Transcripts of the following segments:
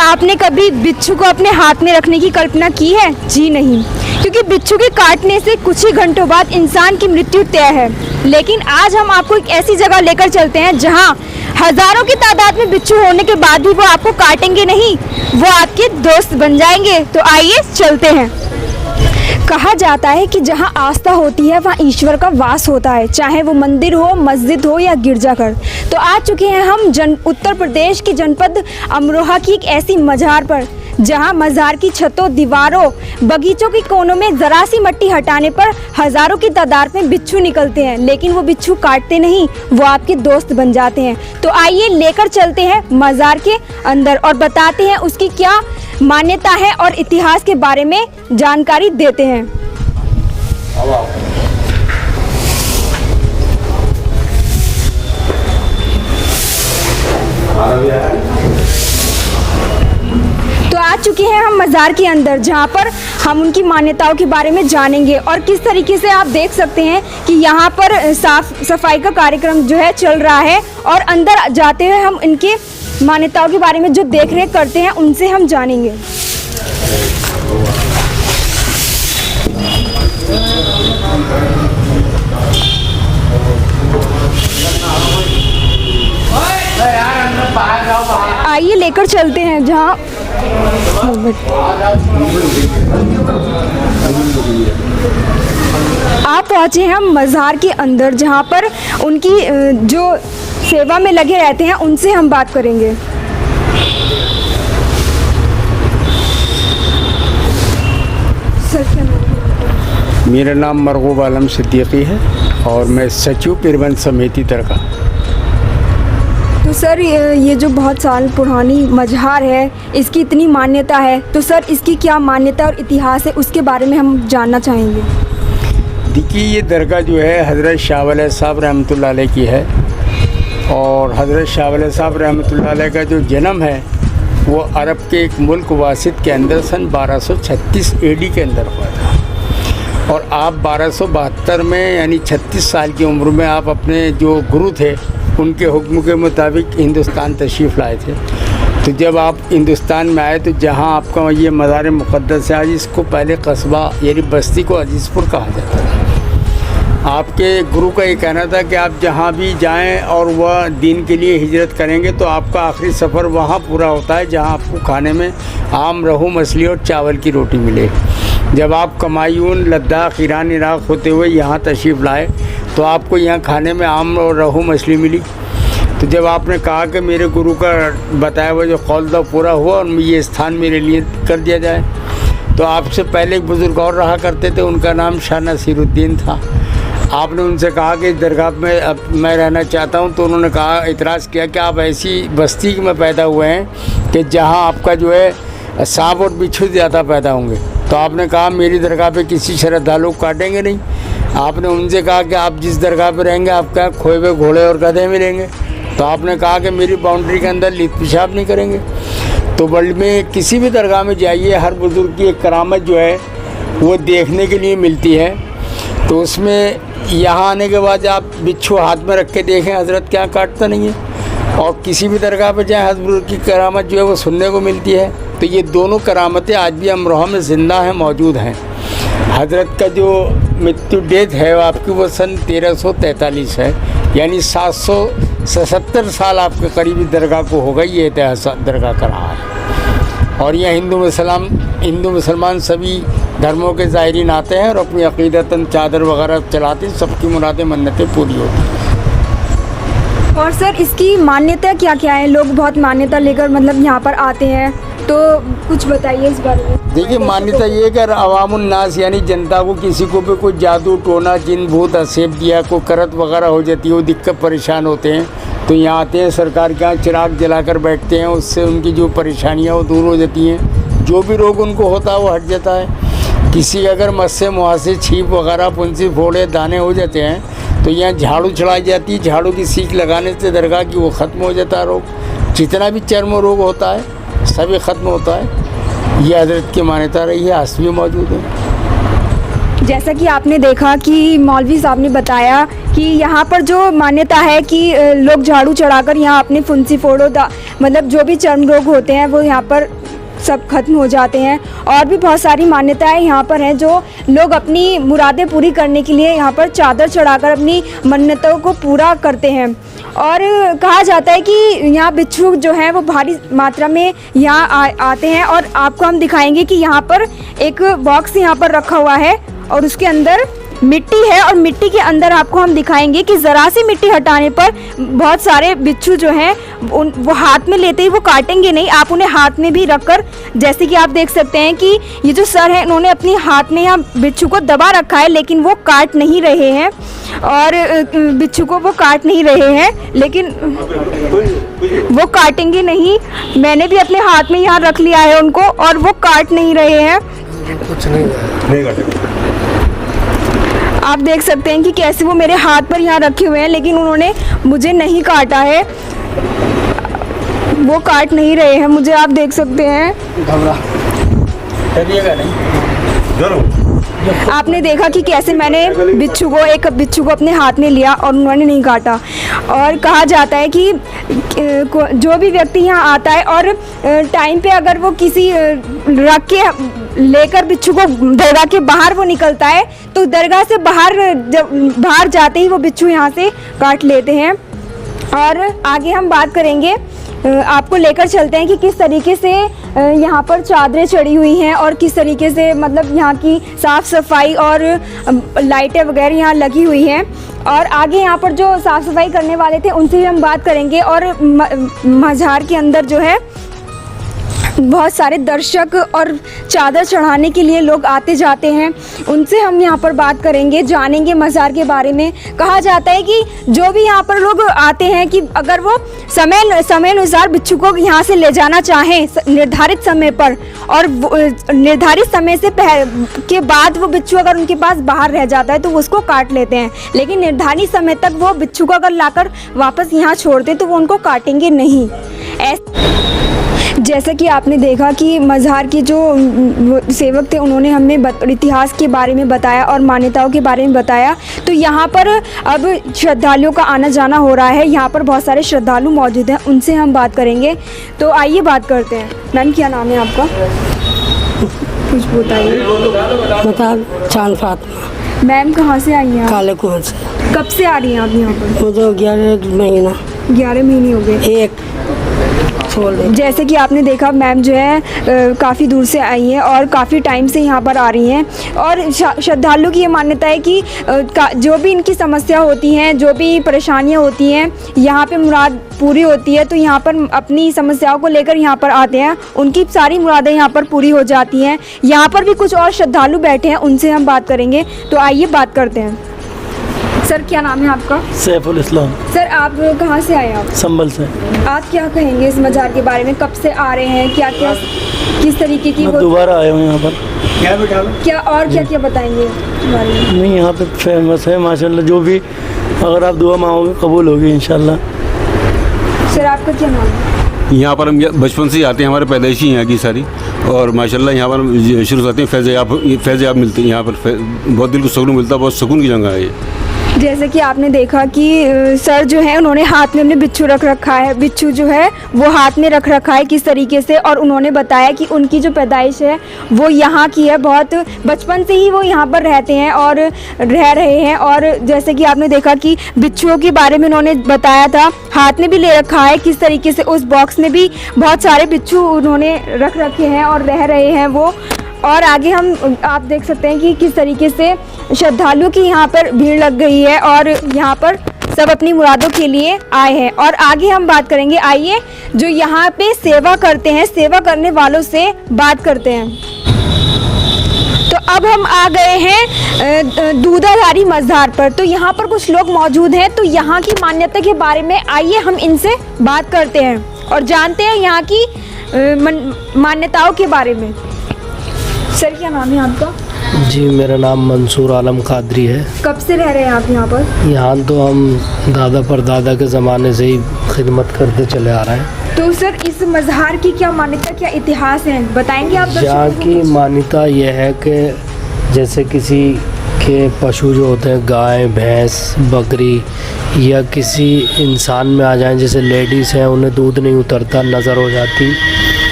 आपने कभी बिच्छू को अपने हाथ में रखने की कल्पना की है? जी नहीं, क्योंकि बिच्छू के काटने से कुछ ही घंटों बाद इंसान की मृत्यु तय है। लेकिन आज हम आपको एक ऐसी जगह लेकर चलते हैं जहां हजारों की तादाद में बिच्छू होने के बाद भी वो आपको काटेंगे नहीं, वो आपके दोस्त बन जाएंगे। तो आइए चलते हैं। कहा जाता है कि जहां आस्था होती है वहां ईश्वर का वास होता है, चाहे वो मंदिर हो, मस्जिद हो या गिरजाघर। तो आ चुके हैं हम उत्तर प्रदेश की जनपद अमरोहा की एक ऐसी मज़ार पर जहां मज़ार की छतों, दीवारों, बगीचों के कोनों में ज़रा सी मिट्टी हटाने पर हज़ारों की तादाद में बिच्छू निकलते हैं। लेकिन वो बिच्छू काटते नहीं, वो आपके दोस्त बन जाते हैं। तो आइए लेकर चलते हैं मज़ार के अंदर और बताते हैं उसकी क्या मान्यता है और इतिहास के बारे में जानकारी देते हैं। तो आ चुके हैं हम मज़ार के अंदर, जहां पर हम उनकी मान्यताओं के बारे में जानेंगे और किस तरीके से आप देख सकते हैं कि यहाँ पर साफ सफाई का कार्यक्रम जो है चल रहा है। और अंदर जाते हुए हम इनके मान्यताओं के बारे में जो देख रेख करते हैं उनसे हम जानेंगे। आइए लेकर चलते हैं जहाँ आप पहुँचे हैं हम मज़ार के अंदर, जहाँ पर उनकी जो सेवा में लगे रहते हैं उनसे हम बात करेंगे। मेरा नाम मरगूब आलम सिद्दीकी है और मैं सचिव प्रबंध समिति दरगाह। तो सर ये जो बहुत साल पुरानी मज़ार है, इसकी इतनी मान्यता है, तो सर इसकी क्या मान्यता और इतिहास है उसके बारे में हम जानना चाहेंगे। देखिए, ये दरगाह जो है हज़रत शाह वली साहब रहमतुल्लाह अलैह की है और हज़रत शाह वली साहब रहमतुल्लाह अलैह का जो जन्म है वो अरब के एक मुल्क वासित के अंदर सन 1236 AD के अंदर हुआ था। और आप 1272 में यानी 36 साल की उम्र में आप अपने जो गुरु थे उनके हुक्म के मुताबिक हिंदुस्तान तशरीफ़ लाए थे। तो जब आप हिंदुस्तान में आए तो जहाँ आपका ये मज़ार मुक़द्दस है, आज इसको पहले कस्बा यानी बस्ती को अजीज़पुर कहा जाता था। आपके गुरु का ये कहना था कि आप जहाँ भी जाएं और वह दीन के लिए हिजरत करेंगे तो आपका आखिरी सफ़र वहाँ पूरा होता है जहाँ आपको खाने में आम, रहू, मछली और चावल की रोटी मिले। जब आप कमायून, लद्दाख, ईरान, इराक़ होते हुए यहाँ तशरीफ़ लाए तो आपको यहाँ खाने में आम और रहू मछली मिली। तो जब आपने कहा कि मेरे गुरु का बताया हुआ जो कौल था पूरा हुआ और ये स्थान मेरे लिए कर दिया जाए, तो आपसे पहले एक बुज़ुर्ग और रहा करते थे, उनका नाम शाह नसीरुद्दीन था। आपने उनसे कहा कि इस दरगाह में अब मैं रहना चाहता हूं, तो उन्होंने कहा, इतराज़ किया कि आप ऐसी बस्ती में पैदा हुए हैं कि जहां आपका जो है सांप और बिच्छू ज़्यादा पैदा होंगे। तो आपने कहा मेरी दरगाह पे किसी श्रद्धालु को काटेंगे नहीं। आपने उनसे कहा कि आप जिस दरगाह पे रहेंगे आपका खोए हुए घोड़े और गधे मिलेंगे। तो आपने कहा कि मेरी बाउंड्री के अंदर लीत पेशाब नहीं करेंगे। तो वर्ल्ड में किसी भी दरगाह में जाइए, हर बुज़ुर्ग की एक करामत जो है वो देखने के लिए मिलती है। तो उसमें यहाँ आने के बाद आप बिच्छू हाथ में रख के देखें, हज़रत क्या काटता नहीं है। और किसी भी दरगाह पर जाएँ, हर बुज़ुर्ग की करामत जो है वो सुनने को मिलती है। तो ये दोनों करामतें आज भी अमरोहा में ज़िंदा हैं, मौजूद हैं। हज़रत का जो मृत्यु डेट है वो आपकी वो सन 1343 है, यानी 777 साल आपके करीबी दरगाह को होगा ये इतिहास दरगाह का रहा है। और यह हिंदू मुसलमान सभी धर्मों के ज़ाहिरीन आते हैं और अपनी अक़ीदतन चादर वगैरह चलाते हैं, सबकी मुरादें मन्नतें पूरी होती हैं। और सर इसकी मान्यता क्या क्या है? लोग बहुत मान्यता लेकर मतलब यहाँ पर आते हैं, तो कुछ बताइए इस बारे में। देखिए, मान्यता ये है कि अवामुन्नास यानी जनता को किसी को भी कोई जादू टोना, जिन भूत असेब दिया, कोई करत वगैरह हो जाती है, वो दिक्कत परेशान होते हैं तो यहाँ आते हैं, सरकार के यहाँ चिराग जलाकर बैठते हैं, उससे उनकी जो परेशानियाँ वो दूर हो जाती हैं। जो भी रोग उनको होता है वो हट जाता है। किसी अगर मस्से मुहासे, छींप वगैरह, फुंसी, फोड़े, दाने हो जाते हैं तो यहाँ झाड़ू चढ़ाई जाती है। झाड़ू की सीख लगाने से दरगाह की वो ख़त्म हो जाता है रोग। जितना भी चर्म रोग होता है सभी ख़त्म होता है। ये हज़रत की मान्यता रही है, आज भी मौजूद है। जैसा कि आपने देखा कि मौलवी साहब ने बताया कि यहाँ पर जो मान्यता है कि लोग झाड़ू चढ़ाकर यहाँ अपने फुंसी फोड़ो मतलब जो भी चर्म रोग होते हैं वो यहाँ पर सब खत्म हो जाते हैं। और भी बहुत सारी मान्यताएं यहाँ पर हैं जो लोग अपनी मुरादें पूरी करने के लिए यहाँ पर चादर चढ़ाकर अपनी मन्नतों को पूरा करते हैं। और कहा जाता है कि यहाँ बिच्छू जो है वो भारी मात्रा में यहाँ आते हैं। और आपको हम दिखाएंगे कि यहाँ पर एक बॉक्स यहाँ पर रखा हुआ है और उसके अंदर मिट्टी है, और मिट्टी के अंदर आपको हम दिखाएंगे कि ज़रा सी मिट्टी हटाने पर बहुत सारे बिच्छू जो हैं वो हाथ में लेते ही वो काटेंगे नहीं। आप उन्हें हाथ में भी रखकर, जैसे कि आप देख सकते हैं कि ये जो सर है उन्होंने अपने हाथ में यहाँ बिच्छू को दबा रखा है, लेकिन वो काट नहीं रहे हैं और बिच्छू को वो काट नहीं रहे हैं, लेकिन वो काटेंगे नहीं। मैंने भी अपने हाथ में यहाँ रख लिया है उनको और वो काट नहीं रहे हैं। कुछ नहीं काटेंगे। आप देख सकते हैं कि कैसे वो मेरे हाथ पर यहाँ रखे हुए हैं, लेकिन उन्होंने मुझे नहीं काटा है, वो काट नहीं रहे हैं मुझे। आप देख सकते हैं, आपने देखा कि कैसे मैंने एक बिच्छू को अपने हाथ में लिया और उन्होंने नहीं काटा। और कहा जाता है कि जो भी व्यक्ति यहाँ आता है और टाइम पे अगर वो किसी रख के लेकर बिच्छू को दरगाह के बाहर वो निकलता है, तो दरगाह से बाहर जाते ही वो बिच्छू यहाँ से काट लेते हैं। और आगे हम बात करेंगे, आपको लेकर चलते हैं कि किस तरीके से यहाँ पर चादरें चढ़ी हुई हैं और किस तरीके से मतलब यहाँ की साफ़ सफाई और लाइटें वगैरह यहाँ लगी हुई हैं। और आगे यहाँ पर जो साफ़ सफाई करने वाले थे उनसे भी हम बात करेंगे। और मज़ार के अंदर जो है बहुत सारे दर्शक और चादर चढ़ाने के लिए लोग आते जाते हैं, उनसे हम यहाँ पर बात करेंगे, जानेंगे मज़ार के बारे में। कहा जाता है कि जो भी यहाँ पर लोग आते हैं कि अगर वो समय अनुसार बिच्छू को यहाँ से ले जाना चाहें निर्धारित समय पर, और निर्धारित समय से के बाद वो बिच्छू अगर उनके पास बाहर रह जाता है तो वो उसको काट लेते हैं, लेकिन निर्धारित समय तक वो बिच्छू को अगर लाकर वापस यहाँ छोड़ते तो वो उनको काटेंगे नहीं। जैसा कि आपने देखा कि मज़ार के जो सेवक थे उन्होंने हमें इतिहास के बारे में बताया और मान्यताओं के बारे में बताया। तो यहाँ पर अब श्रद्धालुओं का आना जाना हो रहा है, यहाँ पर बहुत सारे श्रद्धालु मौजूद हैं, उनसे हम बात करेंगे। तो आइए बात करते हैं। मैम, क्या नाम है आपका? कुछ बताइए। बता। चांद फातिमा। मैम, कहाँ से आई हैं आप? काले कुआं से। कब से आ रही हैं आप यहाँ पर? मुझे 11 महीना। 11 महीने हो गए। जैसे कि आपने देखा मैम जो है काफ़ी दूर से आई हैं और काफ़ी टाइम से यहाँ पर आ रही हैं। और श्रद्धालु की ये मान्यता है कि जो भी इनकी समस्या होती हैं, जो भी परेशानियाँ होती हैं, यहाँ पे मुराद पूरी होती है। तो यहाँ पर अपनी समस्याओं को लेकर यहाँ पर आते हैं, उनकी सारी मुरादें यहाँ पर पूरी हो जाती हैं। यहाँ पर भी कुछ और श्रद्धालु बैठे हैं, उनसे हम बात करेंगे। तो आइए बात करते हैं। सर, क्या नाम है आपका? सैफुल इस्लाम। सर, आप कहाँ से आए? आप संभल से। आप क्या कहेंगे इस मज़ार के बारे में? कब से आ रहे हैं? क्या क्या किस तरीके की? मैं दोबारा आया हूँ यहाँ पर। क्या और क्या क्या बताएंगे बारे में? नहीं, यहाँ पे फेमस है माशाल्लाह, जो भी अगर आप दुआ मांगोगे कबूल होगी इंशाल्लाह। सर, आपका क्या नाम है? यहाँ पर हम बचपन से ही आते हैं, हमारे पैदाइशी यहाँ की सारी, और माशाल्लाह यहाँ पर शुरू से आते हैं। फैज़-ए-आब मिलते हैं यहाँ पर, बहुत दिल को सुकून मिलता है, बहुत सुकून की जगह है ये। जैसे कि आपने देखा कि सर जो है उन्होंने हाथ में अपने बिच्छू रख रखा है, बिच्छू जो है वो हाथ में रख रखा है किस तरीके से। और उन्होंने बताया कि उनकी जो पैदाइश है वो यहाँ की है, बहुत बचपन से ही वो यहाँ पर रहते हैं और रह रहे हैं। और जैसे कि आपने देखा कि बिच्छुओं के बारे में उन्होंने बताया था, हाथ में भी ले रखा है किस तरीके से, उस बॉक्स में भी बहुत सारे बिच्छू उन्होंने रख रखे हैं और रह रहे हैं वो। और आगे हम आप देख सकते हैं कि किस तरीके से श्रद्धालुओं की यहाँ पर भीड़ लग गई है और यहाँ पर सब अपनी मुरादों के लिए आए हैं। और आगे हम बात करेंगे, आइए जो यहाँ पे सेवा करते हैं, सेवा करने वालों से बात करते हैं। तो अब हम आ गए हैं दूधाधारी मज़ार पर। तो यहाँ पर कुछ लोग मौजूद हैं, तो यहाँ की मान्यता के बारे में आइए हम इनसे बात करते हैं और जानते हैं यहाँ की मान्यताओं के बारे में। सर, क्या नाम है आपका? जी, मेरा नाम मंसूर आलम कादरी है। कब से रह रहे हैं आप यहाँ पर? यहाँ तो हम दादा परदादा के ज़माने से ही खिदमत करते चले आ रहे हैं। तो सर, इस मज़ार की क्या मान्यता, क्या इतिहास है, बताएंगे आप? यहाँ की मान्यता यह है कि जैसे किसी कि पशु जो होते हैं गाय भैंस बकरी या किसी इंसान में आ जाएं, जैसे लेडीज़ हैं उन्हें दूध नहीं उतरता, नज़र हो जाती,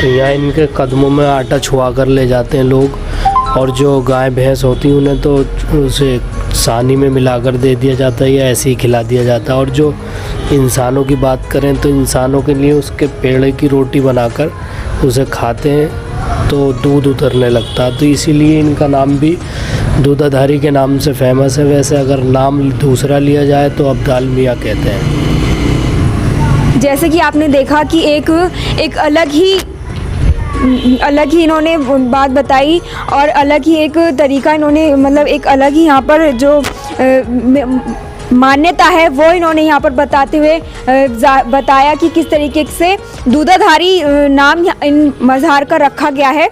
तो यहाँ इनके कदमों में आटा छुआ कर ले जाते हैं लोग। और जो गाय भैंस होती हैं उन्हें तो उसे सानी में मिलाकर दे दिया जाता है या ऐसे ही खिला दिया जाता है। और जो इंसानों की बात करें तो इंसानों के लिए उसके पेड़ की रोटी बनाकर उसे खाते हैं तो दूध उतरने लगता है, तो इसीलिए इनका नाम भी दूधाधारी के नाम से फेमस है। वैसे अगर नाम दूसरा लिया जाए तो अब्दाल मियाँ कहते हैं। जैसे कि आपने देखा कि एक अलग ही इन्होंने बात बताई और अलग ही एक तरीका इन्होंने, मतलब एक अलग ही यहाँ पर जो मान्यता है वो इन्होंने यहाँ पर बताते हुए बताया कि किस तरीके से दूधाधारी नाम इन मज़ार का रखा गया है।